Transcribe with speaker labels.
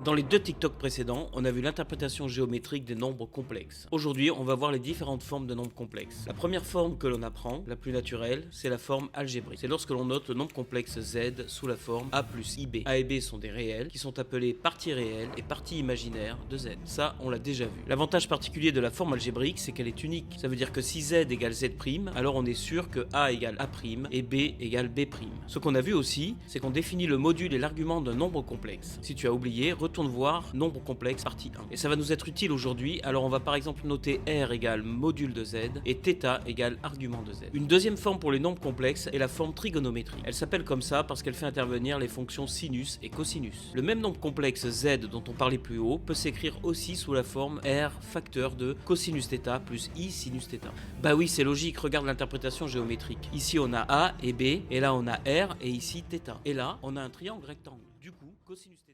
Speaker 1: Dans les 2 TikTok précédents, on a vu l'interprétation géométrique des nombres complexes. Aujourd'hui, on va voir les différentes formes de nombres complexes. La première forme que l'on apprend, la plus naturelle, c'est la forme algébrique. C'est lorsque l'on note le nombre complexe z sous la forme a plus ib. A et b sont des réels qui sont appelés parties réelles et parties imaginaires de z. Ça, on l'a déjà vu. L'avantage particulier de la forme algébrique, c'est qu'elle est unique. Ça veut dire que si z égale z', alors on est sûr que a égale a' et b égale b'. Ce qu'on a vu aussi, c'est qu'on définit le module et l'argument d'un nombre complexe. Si tu as oublié, retourne voir nombre complexe partie 1. Et ça va nous être utile aujourd'hui, alors on va par exemple noter r égale module de z et θ égale argument de z. Une deuxième forme pour les nombres complexes est la forme trigonométrique. Elle s'appelle comme ça parce qu'elle fait intervenir les fonctions sinus et cosinus. Le même nombre complexe z dont on parlait plus haut peut s'écrire aussi sous la forme r facteur de cosinus θ plus i sinus θ. Bah oui, c'est logique, regarde l'interprétation géométrique. Ici on a a et b, et là on a r et ici θ. Et là on a un triangle rectangle. Du coup, cosinus θ